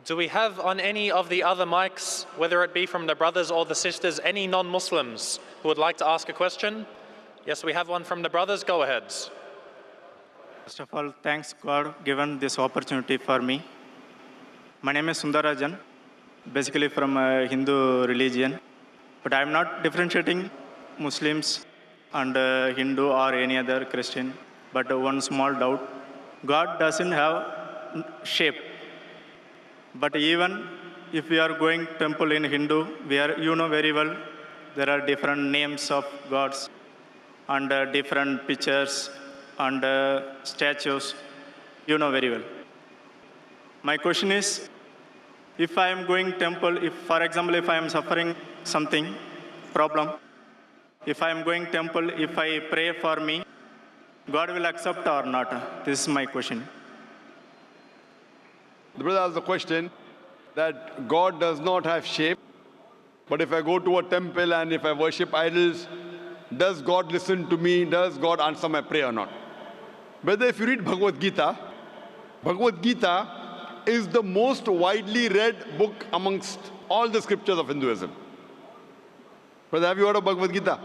Do we have on any of the other mics, whether it be from the brothers or the sisters, any non-Muslims who would like to ask a question? Yes, we have one from the brothers. Go ahead. First of all, thanks God given this opportunity for me. My name is Sundarajan, basically from a Hindu religion. But I'm not differentiating Muslims and Hindu or any other Christian. But one small doubt. God doesn't have shape. But even if we are going temple in Hindu, you know very well, there are different names of gods and different pictures and statues. You know very well. My question is, if I am going temple, for example, if I am suffering something, problem, if I am going temple, if I pray for me, God will accept or not? This is my question. The brother asked the question that God does not have shape, but if I go to a temple and if I worship idols, does God listen to me? Does God answer my prayer or not? Brother, if you read Bhagavad Gita, Bhagavad Gita is the most widely read book amongst all the scriptures of Hinduism. Brother, have you heard of Bhagavad Gita?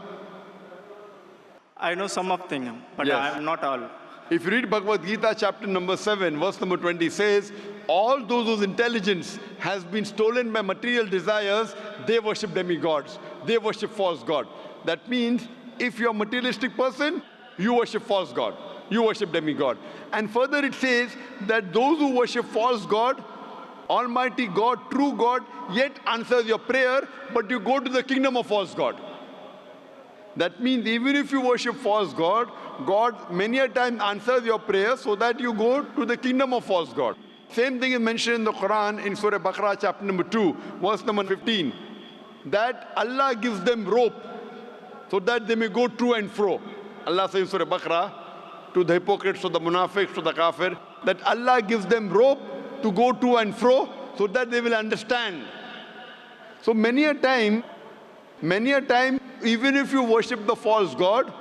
I know some of them, but Yes. I am not all. If you read Bhagavad Gita, chapter number 7, verse number 20 says, all those whose intelligence has been stolen by material desires, they worship demigods. They worship false god. That means, if you're a materialistic person, you worship false god. You worship demigod. And further it says that those who worship false god, Almighty God, true God, yet answers your prayer, but you go to the kingdom of false god. That means even if you worship false god, God many a time answers your prayer so that you go to the kingdom of false god. Same thing is mentioned in the Quran in Surah Baqarah chapter number 2, verse number 15, that Allah gives them rope so that they may go to and fro. Allah says in Surah Baqarah to the hypocrites, to the munafiqs, to the kafir, that Allah gives them rope to go to and fro so that they will understand. So many a time, even if you worship the false god,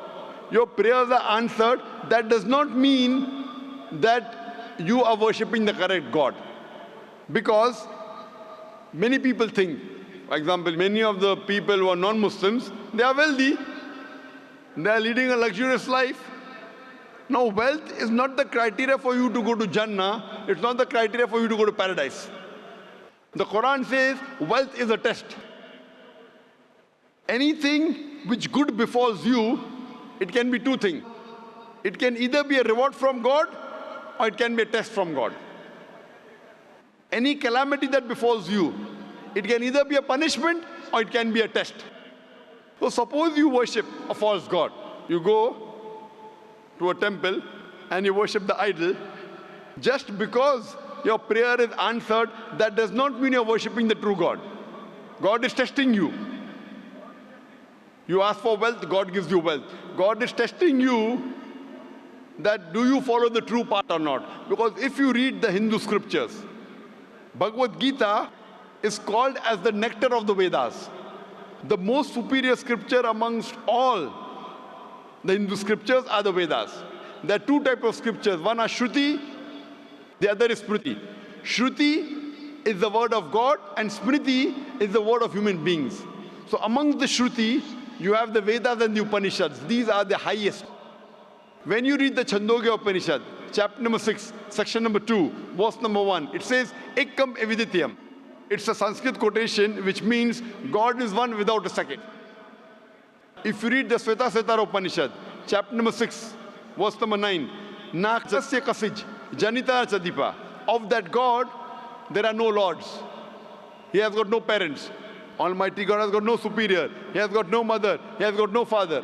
your prayers are answered. That does not mean that you are worshipping the correct God. Because many people think, for example, many of the people who are non-Muslims, they are wealthy. They are leading a luxurious life. Now, wealth is not the criteria for you to go to Jannah. It's not the criteria for you to go to paradise. The Quran says wealth is a test. Anything which good befalls you, it can be two things. It can either be a reward from God or it can be a test from God. Any calamity that befalls you, it can either be a punishment or it can be a test. So suppose you worship a false god. You go to a temple and you worship the idol. Just because your prayer is answered, that does not mean you're worshipping the true God. God is testing you. You ask for wealth, God gives you wealth. God is testing you that do you follow the true path or not. Because if you read the Hindu scriptures, Bhagavad Gita is called as the nectar of the Vedas. The most superior scripture amongst all the Hindu scriptures are the Vedas. There are two types of scriptures. One are Shruti, the other is Smriti. Shruti is the word of God and Smriti is the word of human beings. So amongst the Shruti, you have the Vedas and the Upanishads. These are the highest. When you read the Chandogya Upanishad, chapter number 6, section number 2, verse number 1, it says, Ekam Evidityam. It's a Sanskrit quotation which means God is one without a second. If you read the Svetasvatara Upanishad, chapter number 6, verse number 9, Na Jasya Kasij, Janita Chadipa. Of that God, there are no lords. He has got no parents. Almighty God has got no superior. He has got no mother. He has got no father.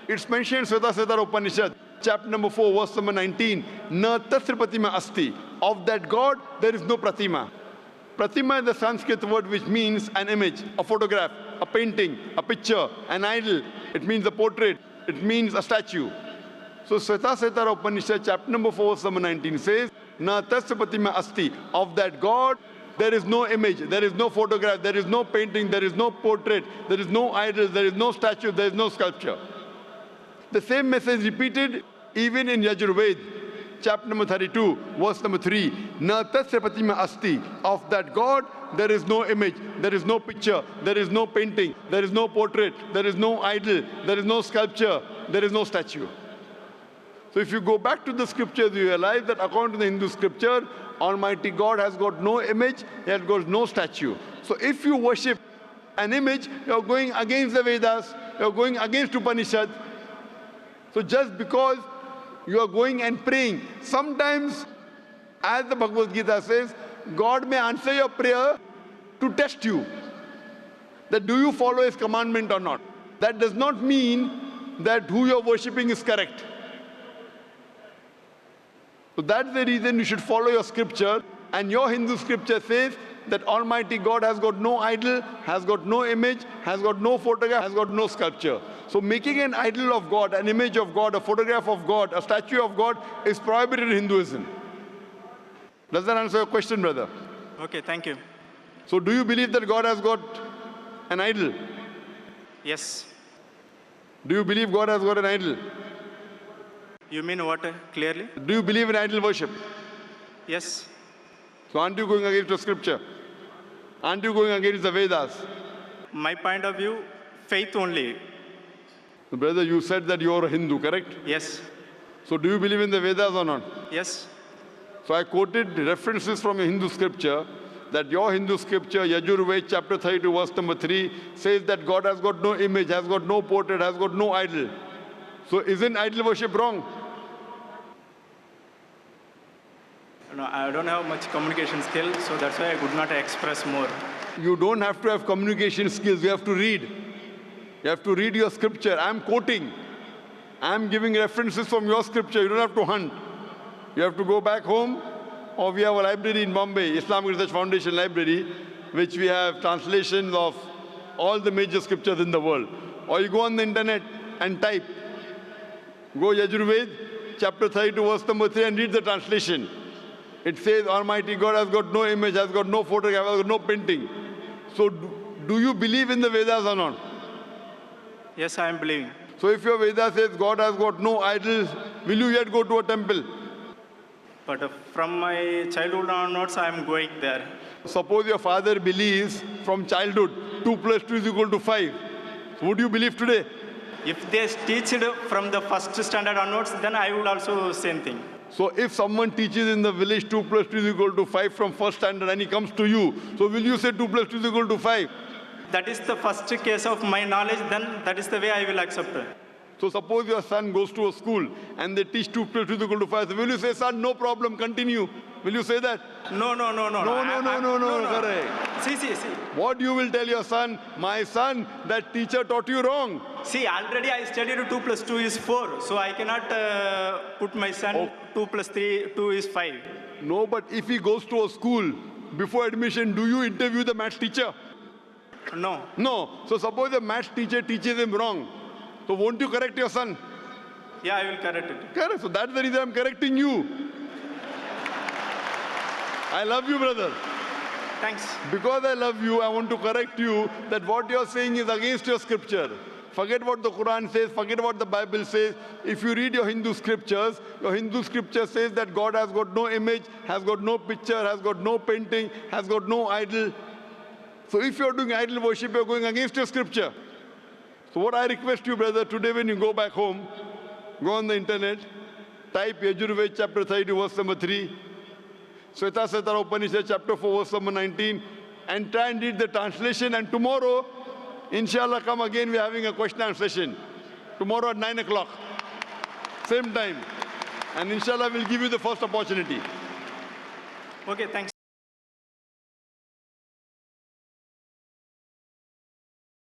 It's mentioned in Svetasvatara Upanishad, chapter number 4, verse number 19, Na Tasya Pratima Asti. Of that God, there is no Pratima. Pratima is the Sanskrit word which means an image, a photograph, a painting, a picture, an idol. It means a portrait. It means a statue. So Svetasvatara Upanishad, chapter number 4, verse number 19 says, Na Tasya Pratima Asti. Of that God, there is no image, there is no photograph, there is no painting, there is no portrait, there is no idol, there is no statue, there is no sculpture. The same message repeated even in YAJURVEDA, chapter number 32, verse number 3. Na tasya pratima asti. Of that God, there is no image, there is no picture, there is no painting, there is no portrait, there is no idol, there is no sculpture, there is no statue. So if you go back to the scriptures, you realize that according to the Hindu scripture, Almighty God has got no image, he has got no statue. So if you worship an image, you're going against the Vedas, you're going against Upanishad. So just because you are going and praying, sometimes, as the Bhagavad Gita says, God may answer your prayer to test you, that do you follow his commandment or not. That does not mean that who you're worshipping is correct. So that's the reason you should follow your scripture, and your Hindu scripture says that Almighty God has got no idol, has got no image, has got no photograph, has got no sculpture. So making an idol of God, an image of God, a photograph of God, a statue of God is prohibited in Hinduism. Does that answer your question, brother? Okay, thank you. So do you believe that God has got an idol? Yes. Do you believe God has got an idol? You mean what clearly? Do you believe in idol worship? Yes. So aren't you going against the scripture? Aren't you going against the Vedas? My point of view, faith only. So brother, you said that you are a Hindu, correct? Yes. So do you believe in the Vedas or not? Yes. So I quoted references from a Hindu scripture, that your Hindu scripture, YAJURVEDA chapter 32, verse number 3, says that God has got no image, has got no portrait, has got no idol. So isn't idol worship wrong? No, I don't have much communication skill, so that's why I could not express more. You don't have to have communication skills, you have to read. You have to read your scripture. I'm quoting. I'm giving references from your scripture. You don't have to hunt. You have to go back home, or we have a library in Bombay, Islamic Research Foundation Library, which we have translations of all the major scriptures in the world. Or you go on the internet and type. Go YAJURVEDA, chapter 32, verse number 3, and read the translation. It says, Almighty God has got no image, has got no photograph, has got no painting. So do you believe in the Vedas or not? Yes, I am believing. So if your Veda says God has got no idols, will you yet go to a temple? But from my childhood onwards, I am going there. Suppose your father believes from childhood 2 plus 2 is equal to 5. So would you believe today? If they teach it from the first standard onwards, then I will also same thing. So if someone teaches in the village 2 plus 2 is equal to 5 from first standard and he comes to you, so will you say 2 plus 2 is equal to 5? That is the first case of my knowledge, then that is the way I will accept it. So suppose your son goes to a school and they teach 2 plus 2 is equal to 5. So will you say, son, no problem, continue? Will you say that? No. No, correct. See. What you will tell your son, my son, that teacher taught you wrong. See, already I studied 2 plus 2 is 4. So I cannot put my son 2 plus 3, 2 is 5. No, but if he goes to a school, before admission, do you interview the maths teacher? No. No. So suppose the maths teacher teaches him wrong. So won't you correct your son? Yeah, I will correct it. Correct. So that's the reason I'm correcting you. I love you, brother. Thanks. Because I love you, I want to correct you that what you're saying is against your scripture. Forget what the Quran says, forget what the Bible says. If you read your Hindu scriptures says that God has got no image, has got no picture, has got no painting, has got no idol. So if you're doing idol worship, you're going against your scripture. So what I request you, brother, today when you go back home, go on the internet, type YAJURVEDA chapter 32, verse number 3, Satara Upanishad chapter 4, verse number 19, and try and read the translation. And tomorrow, inshallah, come again, we're having a question and answer session. Tomorrow at 9 o'clock, same time. And inshallah, we'll give you the first opportunity. Okay, thanks.